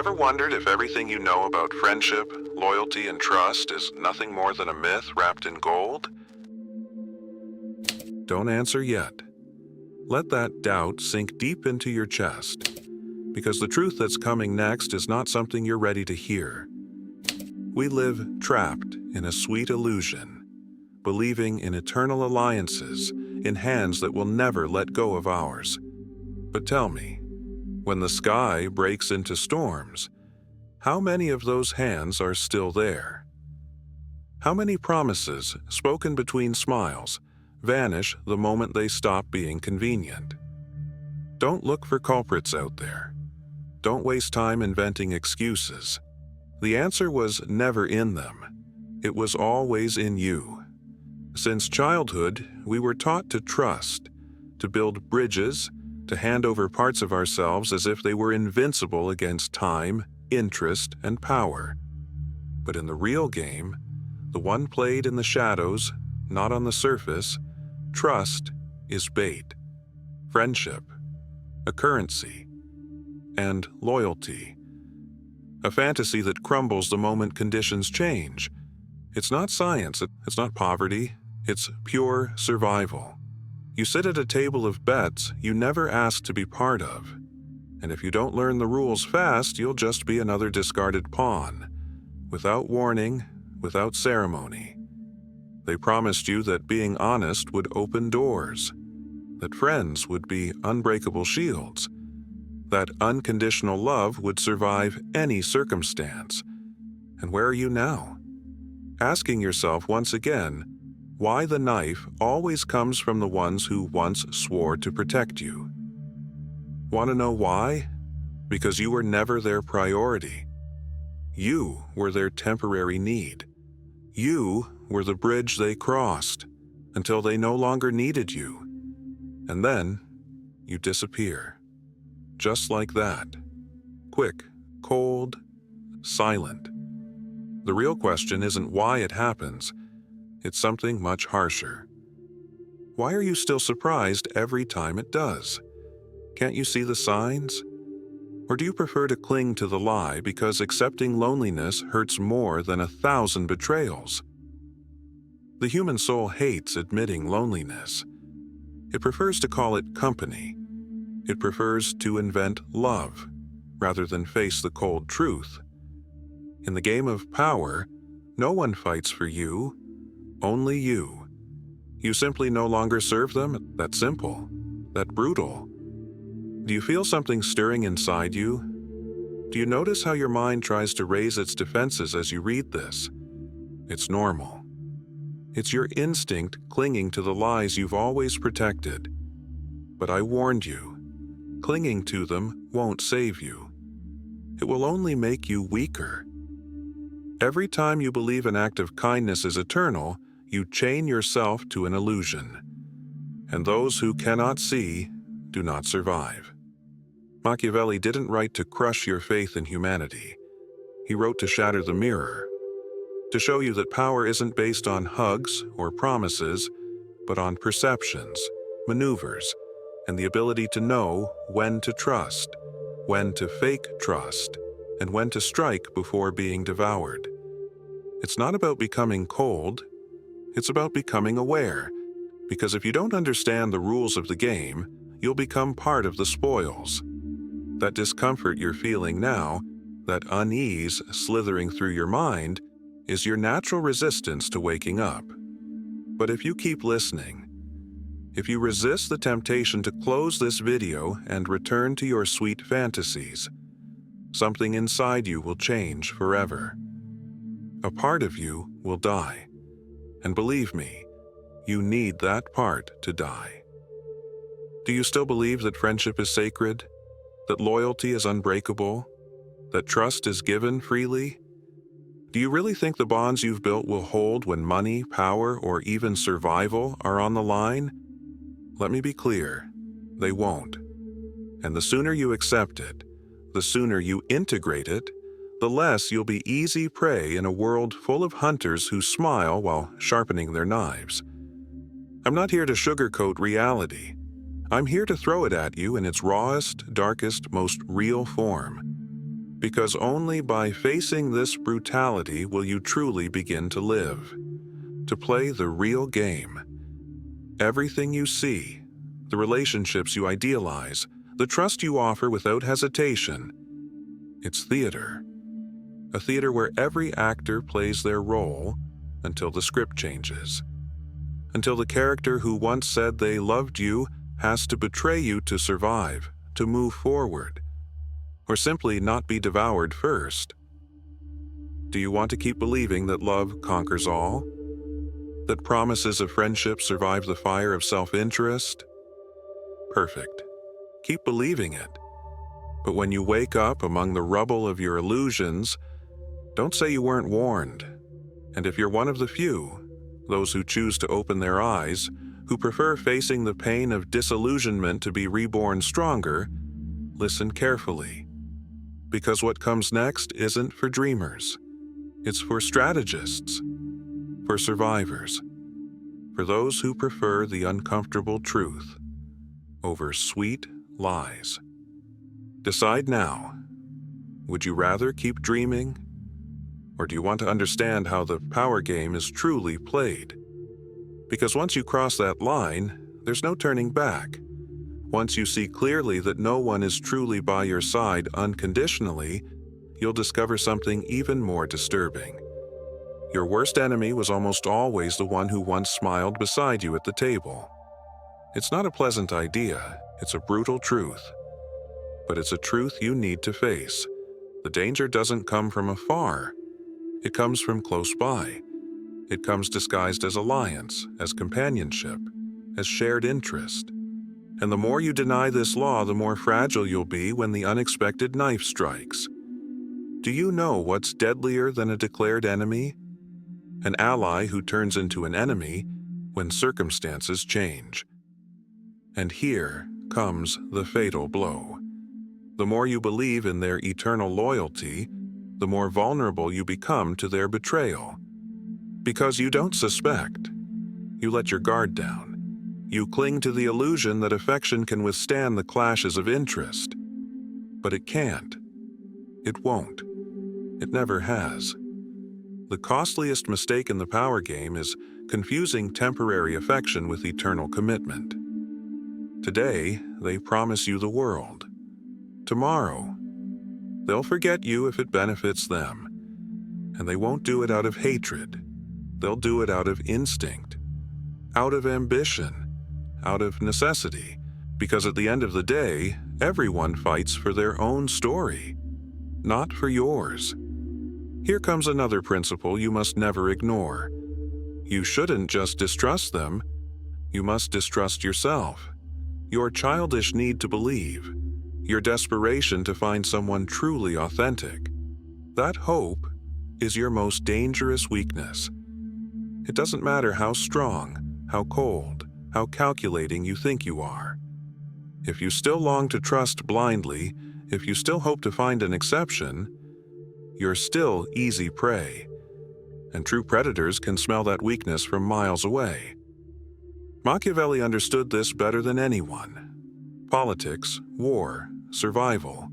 ever wondered if everything you know about friendship, loyalty, and trust is nothing more than a myth wrapped in gold? Don't answer yet. Let that doubt sink deep into your chest, because the truth that's coming next is not something you're ready to hear. We live trapped in a sweet illusion, believing in eternal alliances in hands that will never let go of ours. But tell me, when the sky breaks into storms, how many of those hands are still there? How many promises, spoken between smiles, vanish the moment they stop being convenient? Don't look for culprits out there. Don't waste time inventing excuses. The answer was never in them. It was always in you. Since childhood, we were taught to trust, to build bridges, to hand over parts of ourselves as if they were invincible against time, interest, and power. But in the real game, the one played in the shadows, not on the surface, trust is bait, friendship, a currency, and loyalty. A fantasy that crumbles the moment conditions change. It's not science, it's not poverty, it's pure survival. You sit at a table of bets you never asked to be part of. And if you don't learn the rules fast, you'll just be another discarded pawn. Without warning, without ceremony. They promised you that being honest would open doors, that friends would be unbreakable shields, that unconditional love would survive any circumstance. And where are you now? Asking yourself once again, why the knife always comes from the ones who once swore to protect you. Want to know why? Because you were never their priority. You were their temporary need. You were the bridge they crossed until they no longer needed you. And then you disappear. Just like that. Quick, cold, silent. The real question isn't why it happens. It's something much harsher. Why are you still surprised every time it does? Can't you see the signs? Or do you prefer to cling to the lie because accepting loneliness hurts more than 1,000 betrayals? The human soul hates admitting loneliness. It prefers to call it company. It prefers to invent love rather than face the cold truth. In the game of power, no one fights for you, only you. You simply no longer serve them. That simple, that brutal. Do you feel something stirring inside you? Do you notice how your mind tries to raise its defenses as you read this? It's normal. It's your instinct clinging to the lies you've always protected. But I warned you, clinging to them won't save you. It will only make you weaker. Every time you believe an act of kindness is eternal, you chain yourself to an illusion. And those who cannot see do not survive. Machiavelli didn't write to crush your faith in humanity. He wrote to shatter the mirror, to show you that power isn't based on hugs or promises, but on perceptions, maneuvers, and the ability to know when to trust, when to fake trust, and when to strike before being devoured. It's not about becoming cold, it's about becoming aware, because if you don't understand the rules of the game, you'll become part of the spoils. That discomfort you're feeling now, that unease slithering through your mind, is your natural resistance to waking up. But if you keep listening, if you resist the temptation to close this video and return to your sweet fantasies, something inside you will change forever. A part of you will die. And believe me, you need that part to die. Do you still believe that friendship is sacred? That loyalty is unbreakable? That trust is given freely? Do you really think the bonds you've built will hold when money, power, or even survival are on the line? Let me be clear, they won't. And the sooner you accept it, the sooner you integrate it, the less you'll be easy prey in a world full of hunters who smile while sharpening their knives. I'm not here to sugarcoat reality. I'm here to throw it at you in its rawest, darkest, most real form. Because only by facing this brutality will you truly begin to live, to play the real game. Everything you see, the relationships you idealize, the trust you offer without hesitation, it's theater. A theater where every actor plays their role until the script changes. Until the character who once said they loved you has to betray you to survive, to move forward, or simply not be devoured first. Do you want to keep believing that love conquers all? That promises of friendship survive the fire of self-interest? Perfect. Keep believing it. But when you wake up among the rubble of your illusions, don't say you weren't warned. And if you're one of the few, those who choose to open their eyes, who prefer facing the pain of disillusionment to be reborn stronger, listen carefully. Because what comes next isn't for dreamers. It's for strategists, for survivors, for those who prefer the uncomfortable truth over sweet lies. Decide now. Would you rather keep dreaming? Or do you want to understand how the power game is truly played? Because once you cross that line, there's no turning back. Once you see clearly that no one is truly by your side unconditionally, you'll discover something even more disturbing. Your worst enemy was almost always the one who once smiled beside you at the table. It's not a pleasant idea, it's a brutal truth. But it's a truth you need to face. The danger doesn't come from afar. It comes from close by. It comes disguised as alliance, as companionship, as shared interest. And the more you deny this law, the more fragile you'll be when the unexpected knife strikes. Do you know what's deadlier than a declared enemy? An ally who turns into an enemy when circumstances change. And here comes the fatal blow. The more you believe in their eternal loyalty, the more vulnerable you become to their betrayal. Because you don't suspect. You let your guard down. You cling to the illusion that affection can withstand the clashes of interest. But it can't. It won't. It never has. The costliest mistake in the power game is confusing temporary affection with eternal commitment. Today, they promise you the world. Tomorrow, they'll forget you if it benefits them. And they won't do it out of hatred. They'll do it out of instinct, out of ambition, out of necessity. Because at the end of the day, everyone fights for their own story, not for yours. Here comes another principle you must never ignore. You shouldn't just distrust them, you must distrust yourself. Your childish need to believe, your desperation to find someone truly authentic. That hope is your most dangerous weakness. It doesn't matter how strong, how cold, how calculating you think you are. If you still long to trust blindly, if you still hope to find an exception, you're still easy prey. And true predators can smell that weakness from miles away. Machiavelli understood this better than anyone. Politics, war, survival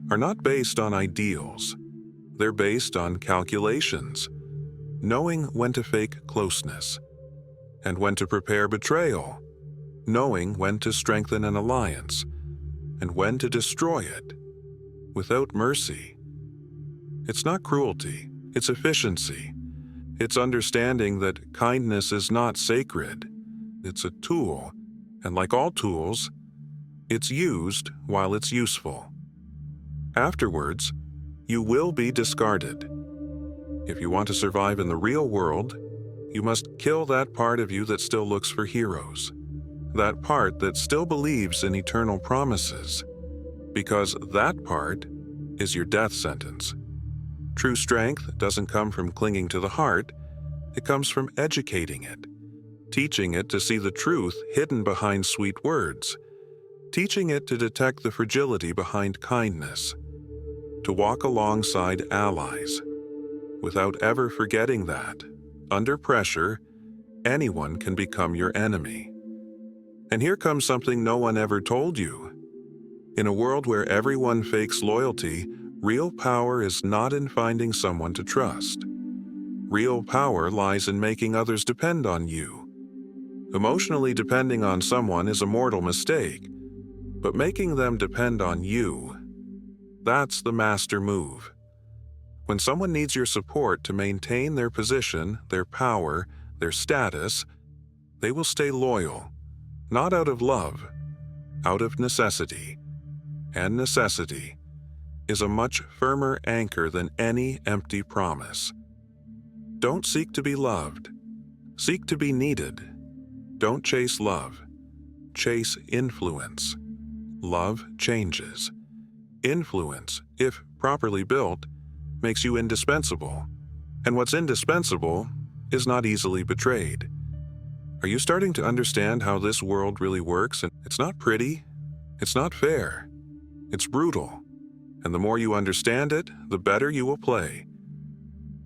are not based on ideals. They're based on calculations, knowing when to fake closeness, and when to prepare betrayal, knowing when to strengthen an alliance, and when to destroy it, without mercy. It's not cruelty, it's efficiency. It's understanding that kindness is not sacred. It's a tool, and like all tools, it's used while it's useful. Afterwards, you will be discarded. If you want to survive in the real world, you must kill that part of you that still looks for heroes, that part that still believes in eternal promises, because that part is your death sentence. True strength doesn't come from clinging to the heart, it comes from educating it, teaching it to see the truth hidden behind sweet words, teaching it to detect the fragility behind kindness, to walk alongside allies, without ever forgetting that, under pressure, anyone can become your enemy. And here comes something no one ever told you. In a world where everyone fakes loyalty, Real power is not in finding someone to trust. Real power lies in making others depend on you. Emotionally depending on someone is a mortal mistake, but making them depend on you, that's the master move. When someone needs your support to maintain their position, their power, their status, they will stay loyal, not out of love, out of necessity. And necessity is a much firmer anchor than any empty promise. Don't seek to be loved. Seek to be needed. Don't chase love. Chase influence. Love changes. Influence, if properly built, makes you indispensable. And what's indispensable is not easily betrayed. Are you starting to understand how this world really works? And it's not pretty. It's not fair. It's brutal. And the more you understand it, the better you will play.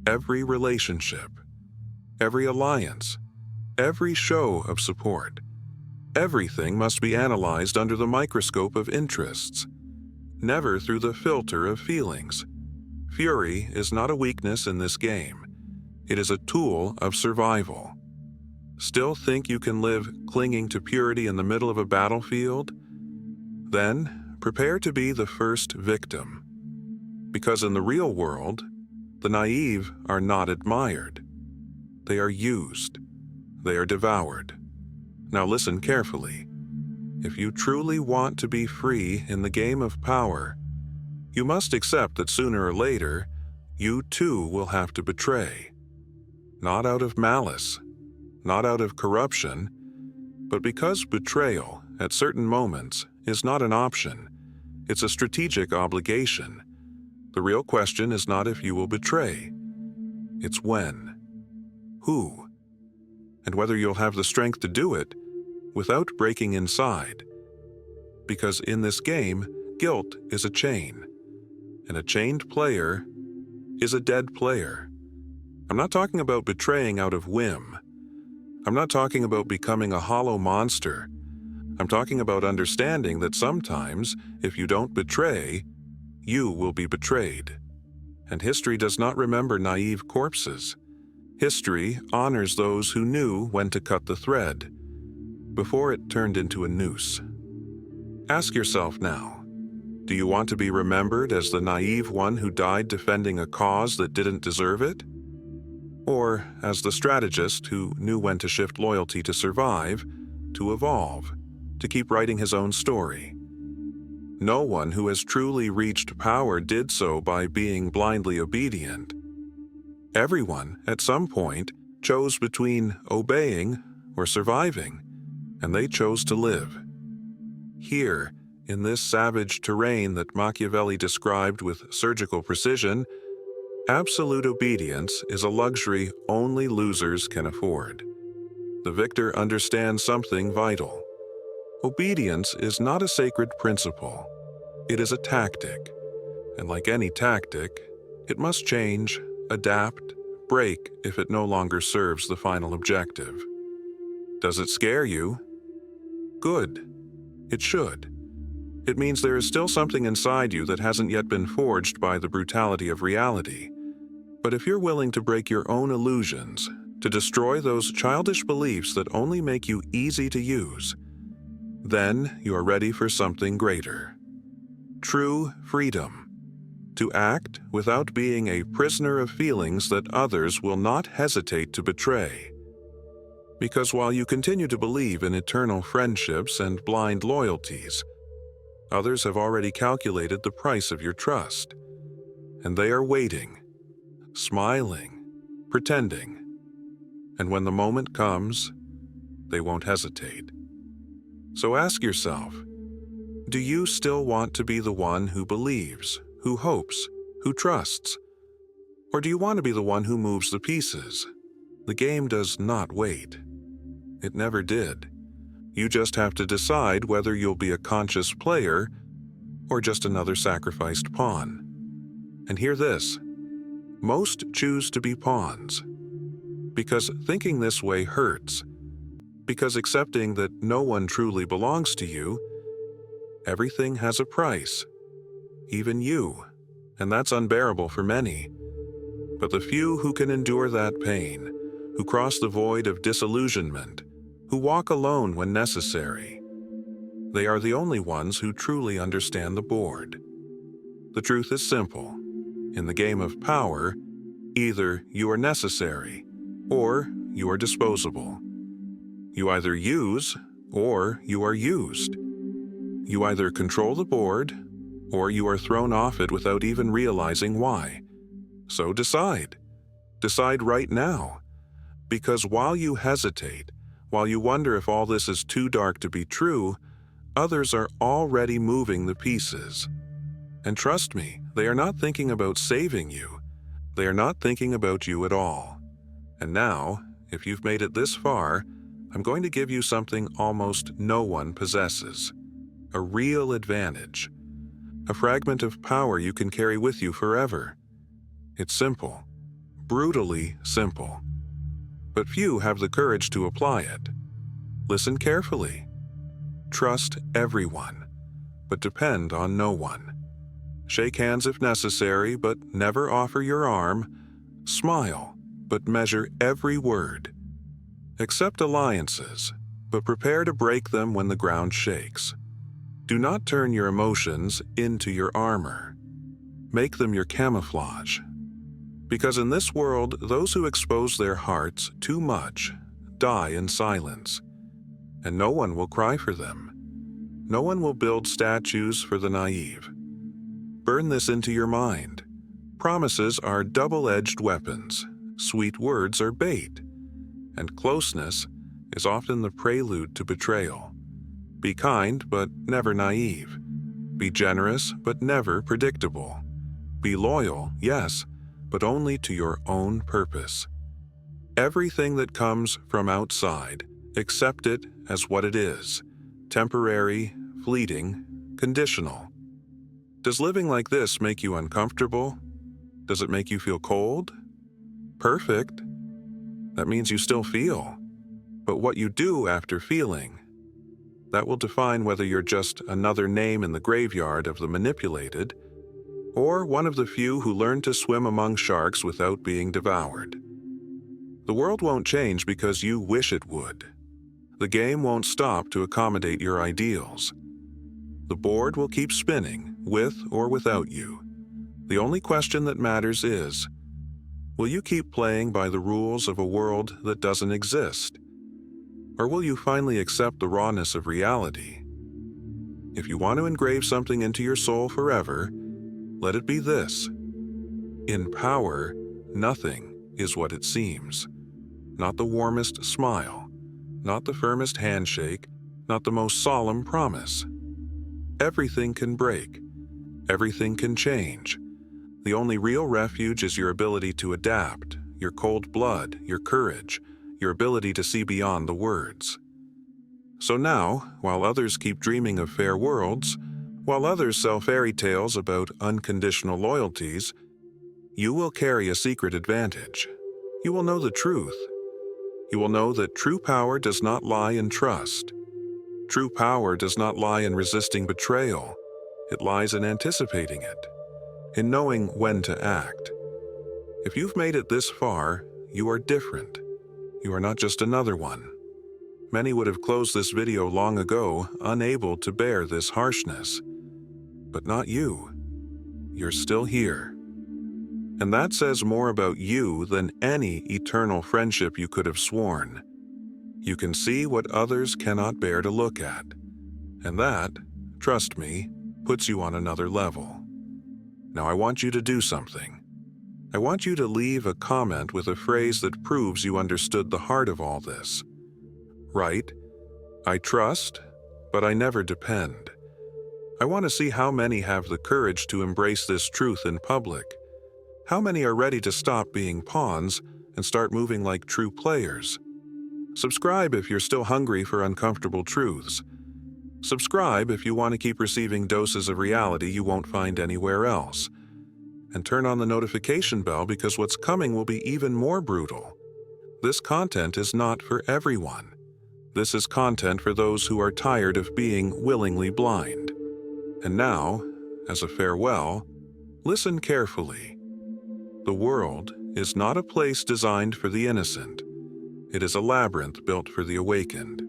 Every relationship, every alliance, every show of support, everything must be analyzed under the microscope of interests, never through the filter of feelings. Fury is not a weakness in this game. It is a tool of survival. Still think you can live clinging to purity in the middle of a battlefield? Then prepare to be the first victim. Because in the real world, the naive are not admired. They are used. They are devoured. Now listen carefully. If you truly want to be free in the game of power, you must accept that sooner or later, you too will have to betray. Not out of malice, not out of corruption, but because betrayal, at certain moments, is not an option. It's a strategic obligation. The real question is not if you will betray. It's when. Who? And whether you'll have the strength to do it without breaking inside. Because in this game, guilt is a chain. And a chained player is a dead player. I'm not talking about betraying out of whim. I'm not talking about becoming a hollow monster. I'm talking about understanding that sometimes, if you don't betray, you will be betrayed. And history does not remember naive corpses. History honors those who knew when to cut the thread, before it turned into a noose. Ask yourself now, do you want to be remembered as the naive one who died defending a cause that didn't deserve it? Or as the strategist who knew when to shift loyalty to survive, to evolve, to keep writing his own story? No one who has truly reached power did so by being blindly obedient. Everyone, at some point, chose between obeying or surviving, and they chose to live. Here, in this savage terrain that Machiavelli described with surgical precision, absolute obedience is a luxury only losers can afford. The victor understands something vital. Obedience is not a sacred principle. It is a tactic. And like any tactic, it must change, adapt, break if it no longer serves the final objective. Does it scare you? Good. It should. It means there is still something inside you that hasn't yet been forged by the brutality of reality. But if you're willing to break your own illusions, to destroy those childish beliefs that only make you easy to use, then you are ready for something greater. True freedom. To act without being a prisoner of feelings that others will not hesitate to betray. Because while you continue to believe in eternal friendships and blind loyalties, others have already calculated the price of your trust, and they are waiting, smiling, pretending. And when the moment comes, they won't hesitate. So ask yourself, do you still want to be the one who believes, who hopes, who trusts? Or do you want to be the one who moves the pieces? The game does not wait. It never did. You just have to decide whether you'll be a conscious player or just another sacrificed pawn. And hear this. Most choose to be pawns. Because thinking this way hurts. Because accepting that no one truly belongs to you, everything has a price. Even you. and that's unbearable for many. But the few who can endure that pain, who cross the void of disillusionment, who walk alone when necessary, they are the only ones who truly understand the board. The truth is simple. In the game of power, either you are necessary or you are disposable. You either use or you are used. You either control the board or you are thrown off it without even realizing why. So decide. Decide right now. Because while you hesitate, while you wonder if all this is too dark to be true, others are already moving the pieces. And trust me, they are not thinking about saving you. They are not thinking about you at all. And now, if you've made it this far, I'm going to give you something almost no one possesses. A real advantage. A fragment of power you can carry with you forever. It's simple. Brutally simple. But few have the courage to apply it. Listen carefully. Trust everyone, but depend on no one. Shake hands if necessary, but never offer your arm. Smile, but measure every word. Accept alliances, but prepare to break them when the ground shakes. Do not turn your emotions into your armor. Make them your camouflage. Because in this world, those who expose their hearts too much die in silence, and no one will cry for them. No one will build statues for the naive. Burn this into your mind. Promises are double-edged weapons. Sweet words are bait. And closeness is often the prelude to betrayal. Be kind, but never naive. Be generous, but never predictable. Be loyal, yes, but only to your own purpose. Everything that comes from outside, accept it as what it is: temporary, fleeting, conditional. Does living like this make you uncomfortable? Does it make you feel cold? Perfect. That means you still feel. But what you do after feeling, that will define whether you're just another name in the graveyard of the manipulated, or one of the few who learn to swim among sharks without being devoured. The world won't change because you wish it would. The game won't stop to accommodate your ideals. The board will keep spinning, with or without you. The only question that matters is, will you keep playing by the rules of a world that doesn't exist? Or will you finally accept the rawness of reality? If you want to engrave something into your soul forever, let it be this: in power, nothing is what it seems. Not the warmest smile, not the firmest handshake, not the most solemn promise. Everything can break. Everything can change. The only real refuge is your ability to adapt, your cold blood, your courage, your ability to see beyond the words. So now, while others keep dreaming of fair worlds, while others sell fairy tales about unconditional loyalties, you will carry a secret advantage. You will know the truth. You will know that true power does not lie in trust. True power does not lie in resisting betrayal. It lies in anticipating it, in knowing when to act. If you've made it this far, you are different. You are not just another one. Many would have closed this video long ago, unable to bear this harshness. But not you. You're still here. And that says more about you than any eternal friendship you could have sworn. You can see what others cannot bear to look at. And that, trust me, puts you on another level. Now I want you to do something. I want you to leave a comment with a phrase that proves you understood the heart of all this. Write, "I trust, but I never depend." I want to see how many have the courage to embrace this truth in public. How many are ready to stop being pawns and start moving like true players? Subscribe if you're still hungry for uncomfortable truths. Subscribe if you want to keep receiving doses of reality you won't find anywhere else. And turn on the notification bell because what's coming will be even more brutal. This content is not for everyone. This is content for those who are tired of being willingly blind. And now, as a farewell, Listen carefully. The world is not a place designed for the innocent. It is a labyrinth built for the awakened.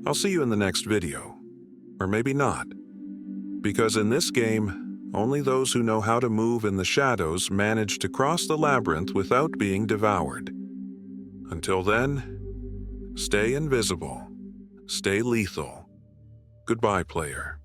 I'll see you in the next video. Or maybe not. Because in this game, only those who know how to move in the shadows manage to cross the labyrinth without being devoured. Until then, stay invisible, stay lethal. Goodbye, player.